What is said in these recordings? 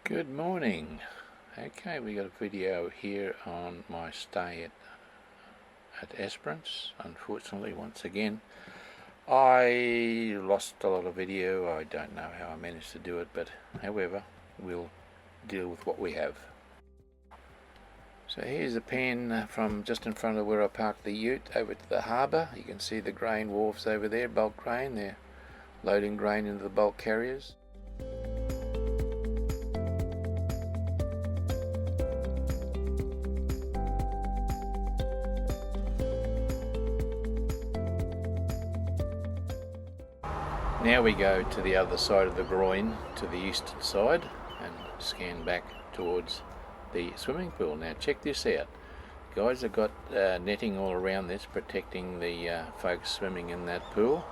Good morning. Okay, we got a video here on my stay at Esperance. Unfortunately, once again, I lost a lot of video. I don't know how I managed to do it, but however, we'll deal with what we have. So here's a pan from just in front of where I parked the ute over to the harbour. You can see the grain wharves over there, bulk grain. They're loading grain into the bulk carriers. Now we go to the other side of the groin, to the eastern side, and scan back towards the swimming pool. Now check this out. Guys have got netting all around this, protecting the folks swimming in that pool.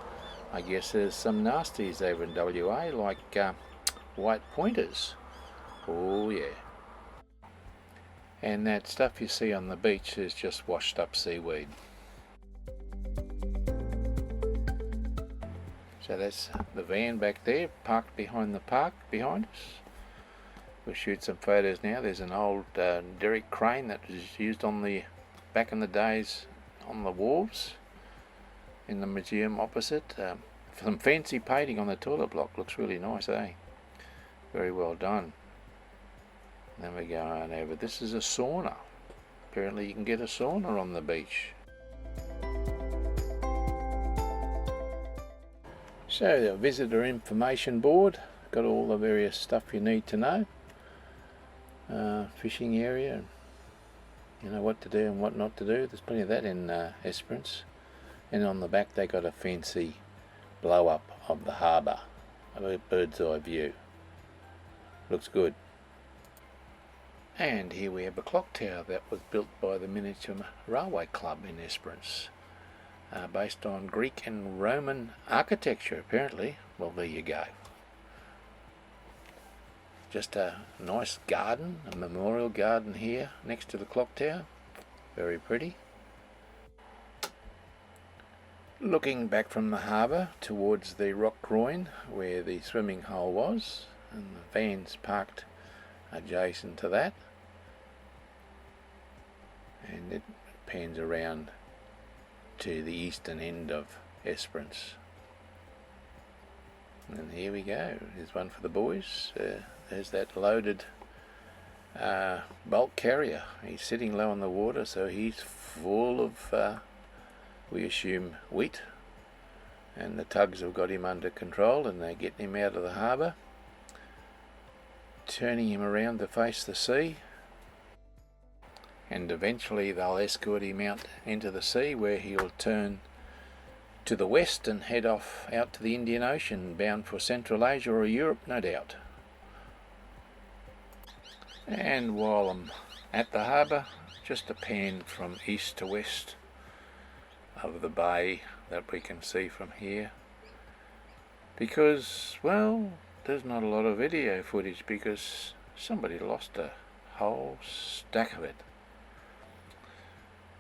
I guess there's some nasties over in WA, like white pointers. Oh yeah. And that stuff you see on the beach is just washed up seaweed. So that's the van back there, parked behind the park behind us. We'll shoot some photos now. There's an old derrick crane that was used back in the days on the wharves in the museum opposite. Some fancy painting on the toilet block. Looks really nice, eh? Very well done. Then we go on over. This is a sauna. Apparently you can get a sauna on the beach. So the visitor information board, got all the various stuff you need to know. Fishing area, you know what to do and what not to do. There's plenty of that in Esperance. And on the back they got a fancy blow up of the harbour, a bird's eye view. Looks good. And here we have a clock tower that was built by the Miniature Railway Club in Esperance. Based on Greek and Roman architecture, apparently. Well, there you go. Just a nice garden, a memorial garden here next to the clock tower. Very pretty. Looking back from the harbour towards the rock groin where the swimming hole was, and the van's parked adjacent to that. And it pans around to the eastern end of Esperance. And here we go. There's one for the boys. There's that loaded bulk carrier. He's sitting low on the water, so he's full of, we assume, wheat. And the tugs have got him under control, and they're getting him out of the harbour, turning him around to face the sea. And eventually they'll escort him out into the sea, where he'll turn to the west and head off out to the Indian Ocean, bound for Central Asia or Europe, no doubt. And while I'm at the harbour, just a pan from east to west of the bay that we can see from here. Because, well, there's not a lot of video footage because somebody lost a whole stack of it.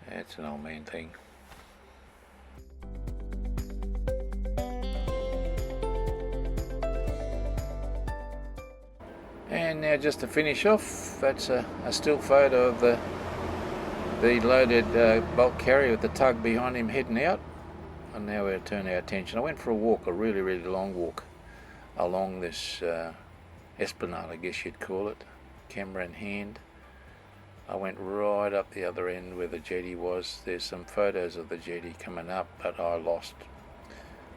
That's an old man thing. And now just to finish off, that's a still photo of the loaded bulk carrier with the tug behind him heading out. And now we'll turn our attention. I went for a walk, a really, really long walk along this esplanade, I guess you'd call it, camera in hand. I went right up the other end where the jetty was. There's some photos of the jetty coming up, but I lost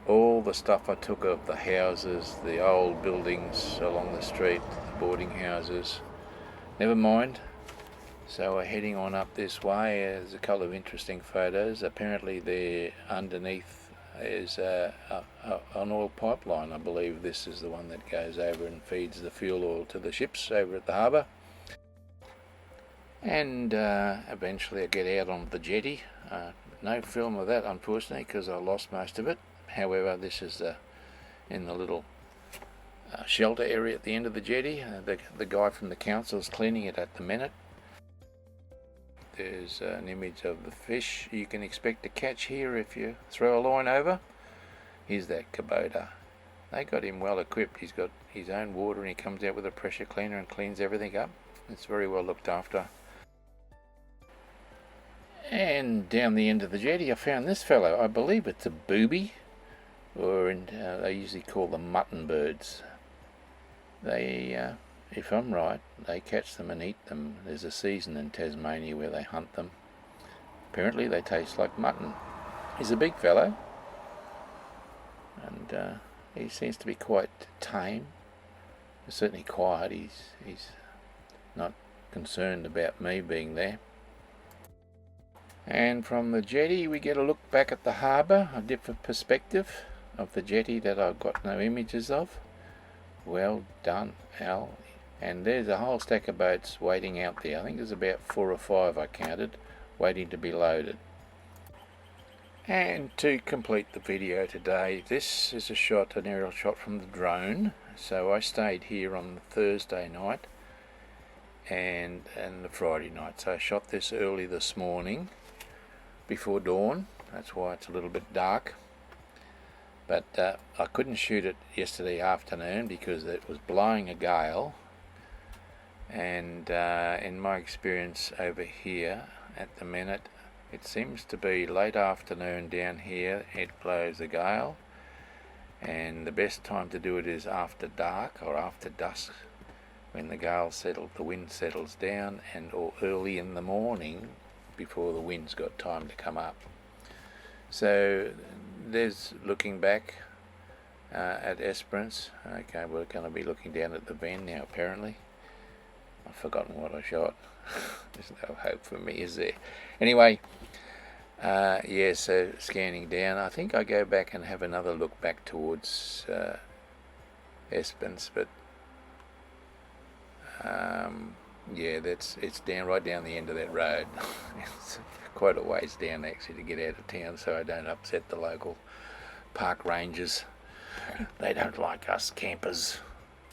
all the stuff I took of the houses, the old buildings along the street, the boarding houses. Never mind. So we're heading on up this way. There's a couple of interesting photos. Apparently there underneath is an oil pipeline. I believe this is the one that goes over and feeds the fuel oil to the ships over at the harbour. And eventually I get out on the jetty. No film of that, unfortunately, because I lost most of it. However, this is in the little shelter area at the end of the jetty. The guy from the council is cleaning it at the minute. There's an image of the fish you can expect to catch here if you throw a line over. Here's that Kubota they got him well equipped. He's got his own water and he comes out with a pressure cleaner and cleans everything up. It's very well looked after. And down the end of the jetty I found this fellow. I believe it's a booby, or they usually call them mutton birds. They, if I'm right, they catch them and eat them. There's a season in Tasmania where they hunt them. Apparently they taste like mutton. He's a big fellow, and he seems to be quite tame. He's certainly quiet. He's not concerned about me being there. And from the jetty we get a look back at the harbour, a different perspective of the jetty that I've got no images of. Well done, Al. And there's a whole stack of boats waiting out there. I think there's about 4 or 5 I counted, waiting to be loaded. And to complete the video today, this is an aerial shot from the drone. So I stayed here on the Thursday night and the Friday night. So I shot this early this morning, before dawn. That's why it's a little bit dark. But I couldn't shoot it yesterday afternoon because it was blowing a gale. And in my experience over here at the minute, it seems to be late afternoon down here. It blows a gale, and the best time to do it is after dark or after dusk, when the wind settles down, or early in the morning before the wind's got time to come up. So there's looking back at Esperance. Okay, we're going to be looking down at the van now apparently. I've forgotten what I shot. There's no hope for me, is there? Anyway, so scanning down. I think I go back and have another look back towards Esperance, but it's right down the end of that road. It's quite a ways down actually to get out of town, so I don't upset the local park rangers. They don't like us campers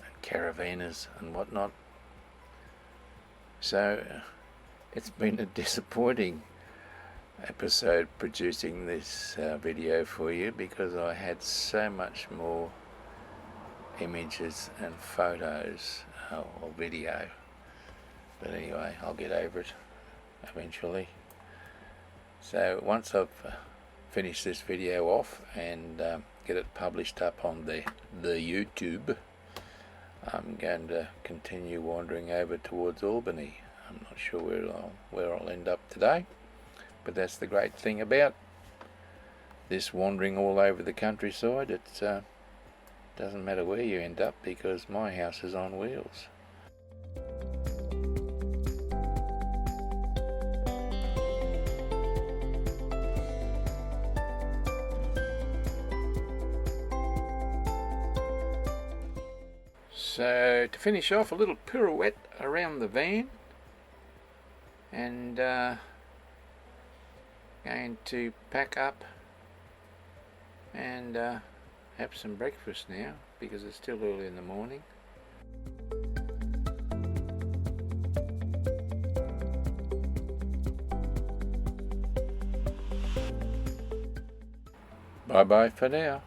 and caravanners and whatnot. So it's been a disappointing episode producing this video for you, because I had so much more images and photos or video. But anyway, I'll get over it eventually. So once I've finished this video off and get it published up on the YouTube, I'm going to continue wandering over towards Albany. I'm not sure where I'll end up today, but that's the great thing about this wandering all over the countryside. It doesn't matter where you end up, because my house is on wheels. So to finish off, a little pirouette around the van, and going to pack up and have some breakfast now, because it's still early in the morning. Bye bye for now.